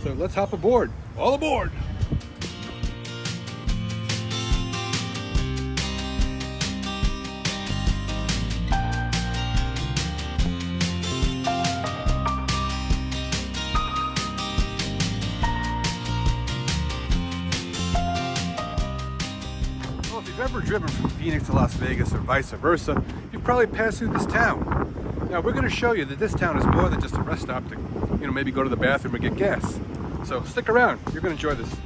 So let's hop aboard. All aboard! Well, if you've ever driven from Phoenix to Las Vegas or vice versa, you've probably passed through this town. Now we're going to show you that this town is more than just a rest stop to, maybe go to the bathroom or get gas. So stick around, you're going to enjoy this. So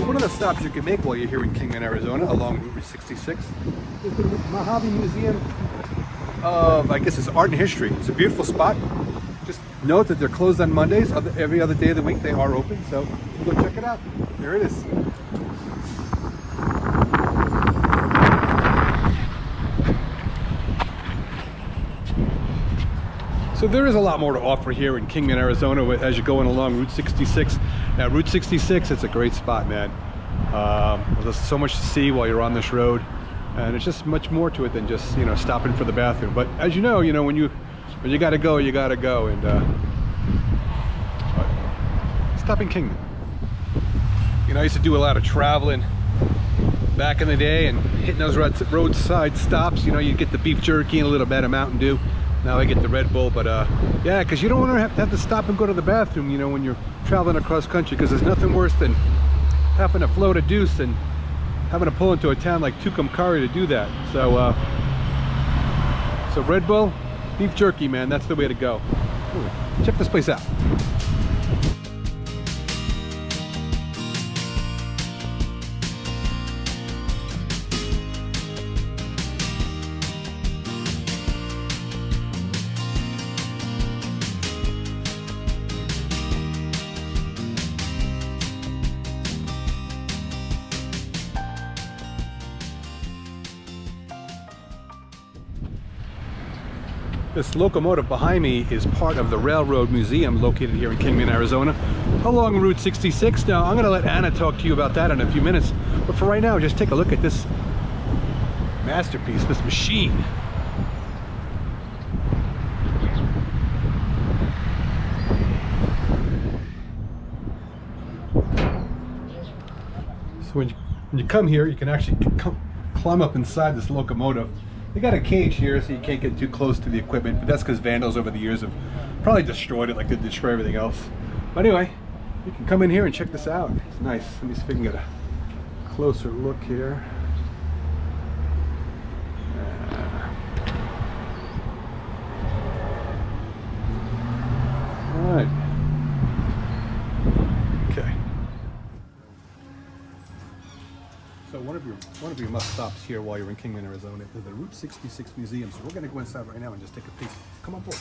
one of the stops you can make while you're here in Kingman, Arizona, along Route 66, is the Mojave Museum of, I guess it's art and history. It's a beautiful spot. Just note that they're closed on Mondays. Every other day of the week they are open, so we'll go check it out. There it is. So there is a lot more to offer here in Kingman, Arizona as you're going along Route 66. Now Route 66, it's a great spot, man. There's so much to see while you're on this road. And it's just much more to it than just, stopping for the bathroom. But as you know, when you gotta go, you gotta go. And stop in Kingman. I used to do a lot of traveling back in the day and hitting those roadside stops. You get the beef jerky and a little bit of Mountain Dew. Now I get the Red Bull, but yeah, because you don't want to have to stop and go to the bathroom, when you're traveling across country, because there's nothing worse than having to float a deuce and having to pull into a town like Tucumcari to do that. So so Red Bull, beef jerky, man, that's the way to go. Ooh, check this place out. This locomotive behind me is part of the Railroad Museum located here in Kingman, Arizona, along Route 66. Now, I'm going to let Anna talk to you about that in a few minutes. But for right now, just take a look at this masterpiece, this machine. So when you come here, you can actually climb up inside this locomotive. They got a cage here so you can't get too close to the equipment, but that's because vandals over the years have probably destroyed it like they destroy everything else. But anyway, you can come in here and check this out. It's nice. Let me see if we can get a closer look here. All right. Okay. So one of your must stops here while you're in Kingman, Arizona is the Route 66 Museum. So we're going to go inside right now and just take a peek. Come on board.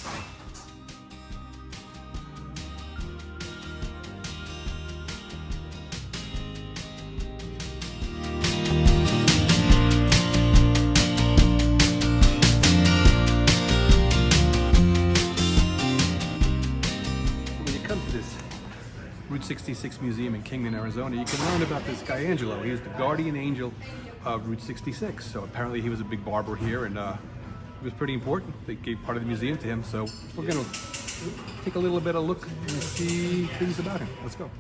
When you come to this Route 66 Museum in Kingman, Arizona, you can learn about this guy Angelo. He is the guardian angel of Route 66. So apparently he was a big barber here, and it was pretty important. They gave part of the museum to him. So we're gonna take a little bit of look and see things about him. Let's go.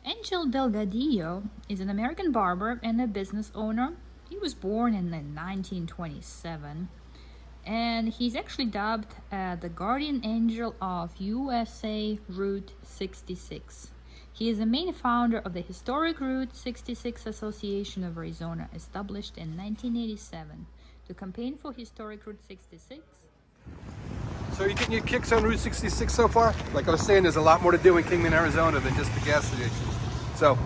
Angel Delgadillo is an American barber and a business owner. He was born in 1927. And he's actually dubbed the guardian angel of USA Route 66. He is the main founder of the historic Route 66 Association of Arizona, established in 1987 to campaign for historic Route 66. So you getting your kicks on Route 66 so far? Like I was saying, there's a lot more to do in Kingman, Arizona than just the gas station. So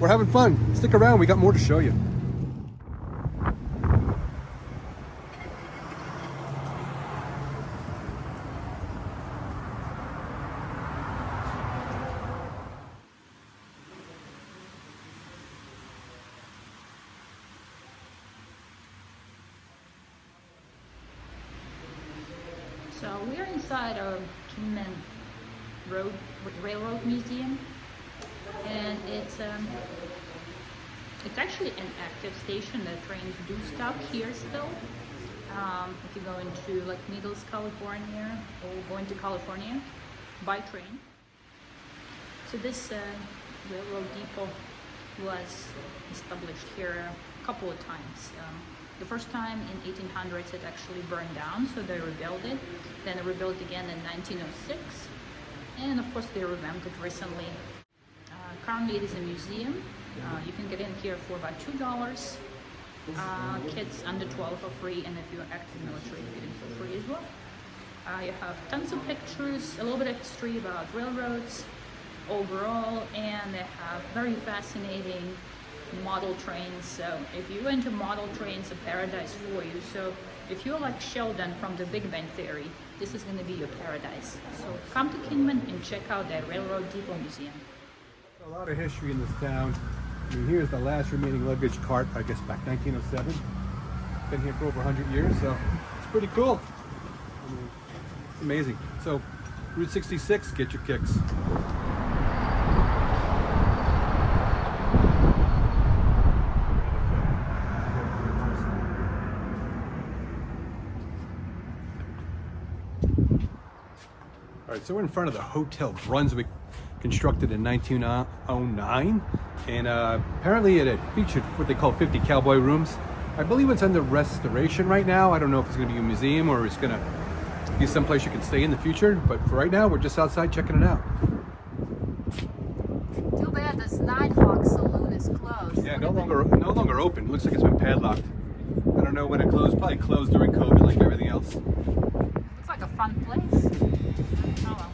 we're having fun. Stick around, we got more to show you. So we are inside of Kingman Railroad Museum, and it's actually an active station. The trains do stop here still. If you go into like Needles, California, or going to California by train. So this railroad depot was established here a couple of times. The first time in 1800s it actually burned down, so they rebuilt it. Then they rebuilt again in 1906, and of course they revamped it recently. Currently it is a museum. You can get in here for about $2. Kids under 12 are free, and if you're active military, you get in for free as well. You have tons of pictures, a little bit of history about railroads overall, and they have very fascinating model trains. So if you're into model trains, a paradise for you. So if you're like Sheldon from the Big Bang Theory, this is going to be your paradise. So come to Kingman and check out the Railroad Depot Museum. A lot of history in this town. I mean, here's the last remaining luggage cart, I guess back 1907. Been here for over 100 years, so it's pretty cool. I mean, it's amazing. So Route 66, get your kicks. All right, so we're in front of the Hotel Brunswick, constructed in 1909, and apparently it had featured what they call 50 cowboy rooms. I believe it's under restoration right now. I don't know if it's going to be a museum or it's going to be someplace you can stay in the future, but for right now, we're just outside checking it out. Too bad this Nighthawk Saloon is closed. Yeah, no longer open. Looks like it's been padlocked. I don't know when it closed. Probably closed during COVID, like everything else. Looks like a fun place. Oh well.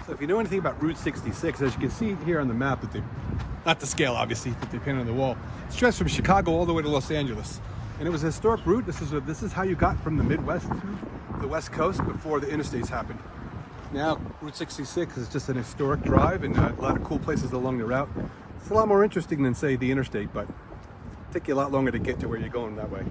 So if you know anything about Route 66, as you can see here on the map, that they, not the scale obviously, that they painted on the wall, it stretched from Chicago all the way to Los Angeles. And it was a historic route. This is how you got from the Midwest to the West Coast before the interstates happened. Now, Route 66 is just an historic drive, and a lot of cool places along the route. It's a lot more interesting than, say, the interstate, but it'll take you a lot longer to get to where you're going that way.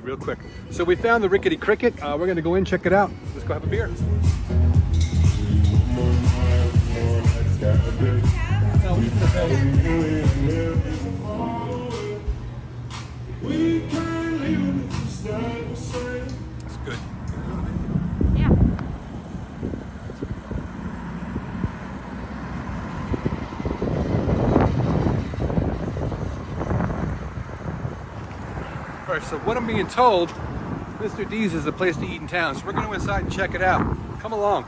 Real quick. So we found the Rickety Cricket. We're going to go in, check it out. Let's go have a beer. That's good. Yeah. All right, so what I'm being told, Mr. D's is the place to eat in town, so we're going to go inside and check it out. Come along.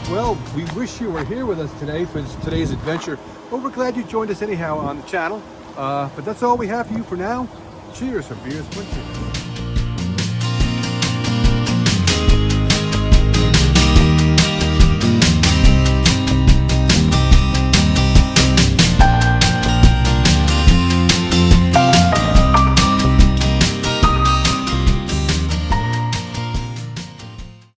Well, we wish you were here with us today for today's adventure, but we're glad you joined us anyhow on the channel. But that's all we have for you for now. Cheers for beers.